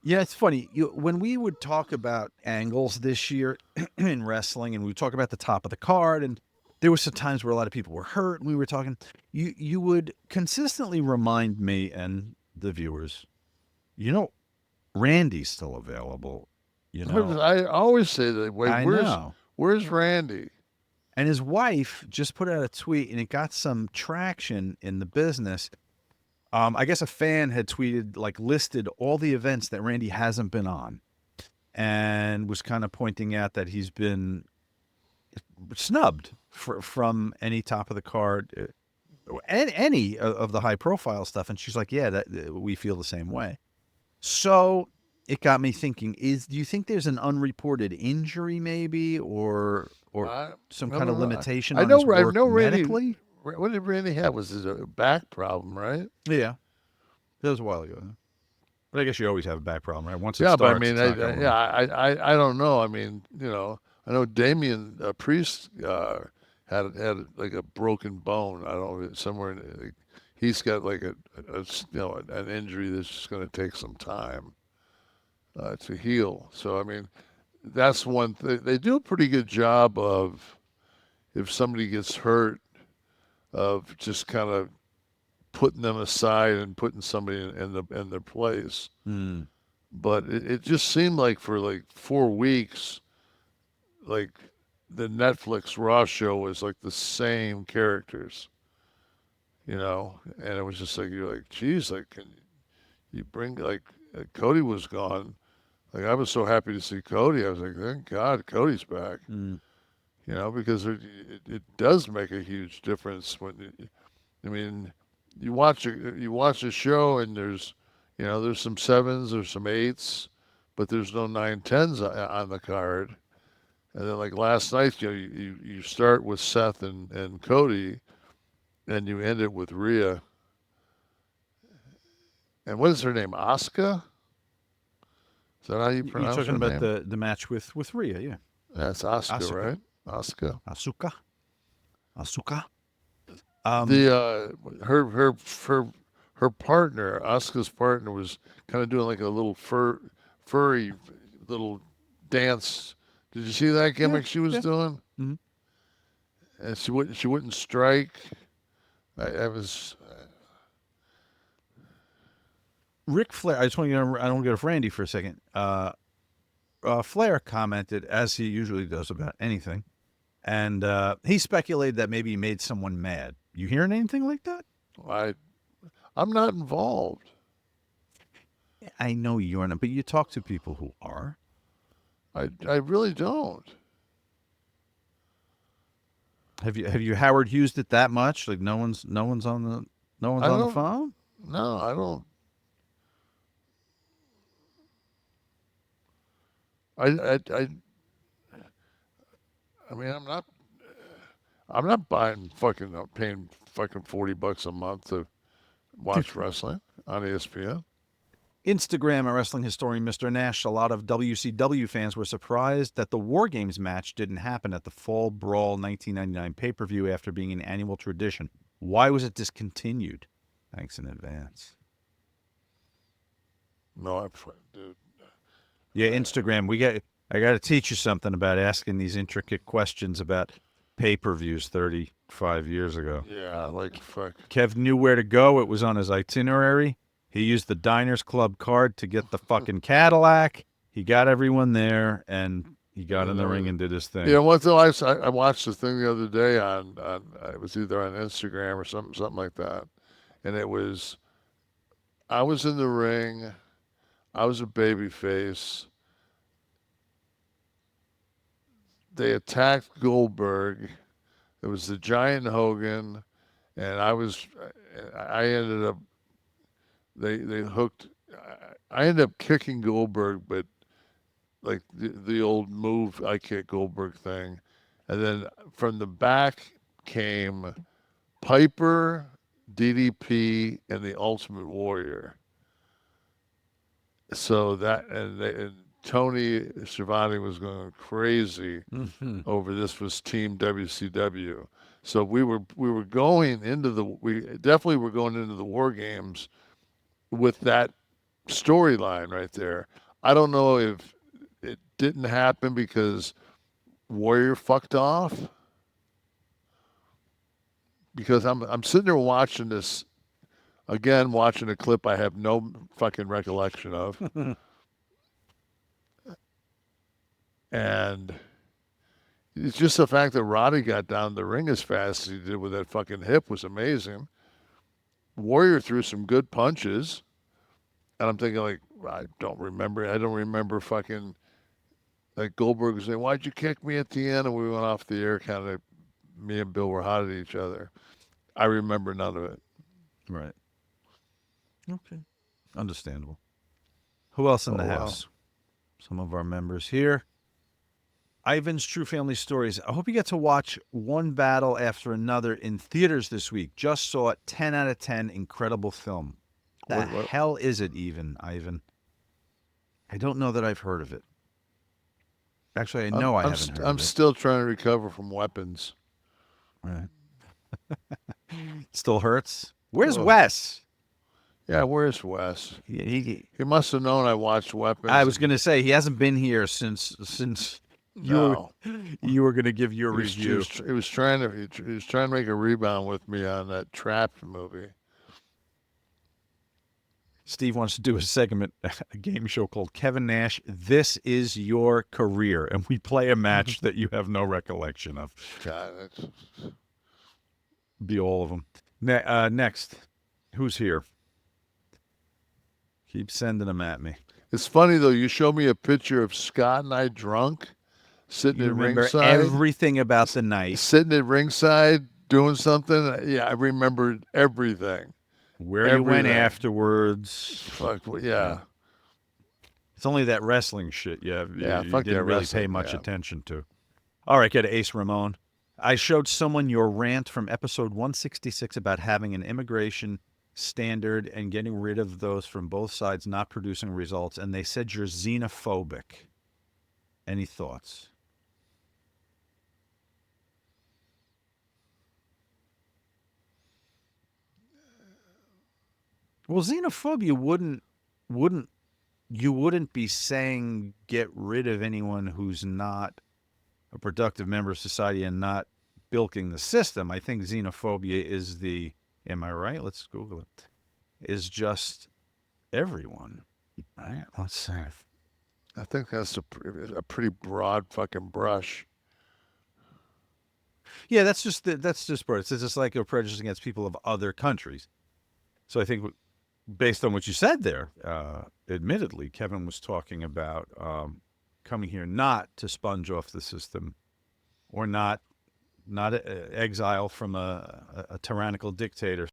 Yeah, it's funny. When we would talk about angles this year in wrestling, and we would talk about the top of the card, and there were some times where a lot of people were hurt, and we were talking. You would consistently remind me and the viewers, you know, Randy's still available. You know, I always say that. Wait, I know. where's Randy? And his wife just put out a tweet, and it got some traction in the business. I guess a fan had tweeted, like, listed all the events that Randy hasn't been on, and was kind of pointing out that he's been snubbed from any top of the card, and any of the high profile stuff. And she's like, "Yeah, that we feel the same way." So it got me thinking: do you think there's an unreported injury, maybe, or I some I kind of don't know. limitation on his I work know Randy. medically? What did Randy have? Was it a back problem, right? Yeah, that was a while ago. But I guess you always have a back problem, right? Once it Yeah, but I starts, mean, it's not going away. I don't know. I mean, I know Damian Priest had like a broken bone. I don't know, somewhere. Like, he's got like an injury that's just going to take some time to heal. So I mean, that's one thing. They do a pretty good job of if somebody gets hurt, of just kind of putting them aside and putting somebody in their place. Hmm. But it just seemed like for like 4 weeks, like the Netflix Raw show was like the same characters, and it was just like you're like, geez, like can you bring like Cody was gone. Like I was so happy to see Cody. I was like, thank God Cody's back. Hmm. Because it does make a huge difference I mean, you watch a show and there's some sevens, there's some eights, but there's no nine tens on the card. And then like last night, you start with Seth and Cody, and you end it with Rhea. And what is her name? Asuka? Is that how you You're pronounce talking her about name? the match with Rhea, yeah. That's Asuka, Asuka. right? Asuka. Asuka. Asuka. The her her partner, Asuka's partner, was kind of doing like a little furry little dance. Did you see that Yeah, gimmick she was yeah. doing? Hmm. And she wouldn't strike. I was Ric Flair. I just want to I don't get off Randy for a second. Flair commented, as he usually does, about anything, and he speculated that maybe he made someone mad. You hearing anything like that? I I'm not involved. I know you're not, but you talk to people who are. I really don't. Have you Howard Hughes it that much? Like no one's I on the don't. phone. No, I don't. I I mean, I'm not buying fucking paying fucking $40 a month to watch wrestling on ESPN. Instagram and wrestling historian Mr. Nash, a lot of WCW fans were surprised that the War Games match didn't happen at the Fall Brawl 1999 pay per view after being an annual tradition. Why was it discontinued? Thanks in advance. No, dude. Yeah, Instagram. I got to teach you something about asking these intricate questions about pay per views 35 years ago. Yeah, like fuck. Kev knew where to go. It was on his itinerary. He used the Diners Club card to get the fucking Cadillac. He got everyone there, and he got in And the ring everything. and did his You thing. know what though? I watched the thing the other day on it was either on Instagram or something like that, and it was I was in the ring. I was a baby face. They attacked Goldberg. It was the Giant Hogan, and I ended up they hooked. I ended up kicking Goldberg, but like the old move I kick Goldberg thing, and then from the back came Piper, DDP, and the Ultimate Warrior. So and Tony Schiavone was going crazy Mm-hmm. over this was Team WCW. So we were going into we definitely were going into the War Games with that storyline right there. I don't know if it didn't happen because Warrior fucked off. Because I'm sitting there watching this again, watching a clip I have no fucking recollection of, and it's just the fact that Roddy got down the ring as fast as he did with that fucking hip was amazing. Warrior threw some good punches, and I'm thinking like I don't remember fucking like Goldberg was saying, "Why'd you kick me at the end?" And we went off the air, kind of. Me and Bill were hot at each other. I remember none of it. Right. Okay. Understandable. Who else in Oh, the wow. house? Some of our members here. Ivan's True Family Stories. I hope you get to watch one battle after another in theaters this week. Just saw it. 10 out of 10. Incredible film. The What? hell is it even, Ivan? I don't know that I've heard of it. Actually, I know I haven't heard I'm of it. still trying to recover from Weapons. Right. Still hurts. Where's Ugh. Wes? Yeah, where's Wes? He He must have known I watched Weapons. I was going to say he hasn't been here since No. you were going to give your He was, review. he was trying to make a rebound with me on that Trapped movie. Steve wants to do a segment, a game show called Kevin Nash, This Is Your Career. And we play a match that you have no recollection of. God, that's... Be all of them. Next, who's here? Keep sending them at me. It's funny, though. You show me a picture of Scott and I drunk, sitting You at remember ringside. everything about the night. Sitting at ringside doing something. Yeah, I remembered everything. Where you went afterwards. Fuck, yeah. It's only that wrestling shit you fuck didn't that really wrestling, pay much yeah. attention to. All right, get to Ace Ramon. I showed someone your rant from episode 166 about having an immigration standard and getting rid of those from both sides not producing results, and they said you're xenophobic. Any thoughts? Well, xenophobia wouldn't be saying get rid of anyone who's not a productive member of society and not bilking the system. I think xenophobia is am I right? Let's Google it. Is just everyone. All right, let's see. I think that's a pretty broad fucking brush. Yeah, that's just broad. It's just like a prejudice against people of other countries. So I think based on what you said there, admittedly, Kevin was talking about coming here not to sponge off the system or not exile from a tyrannical dictator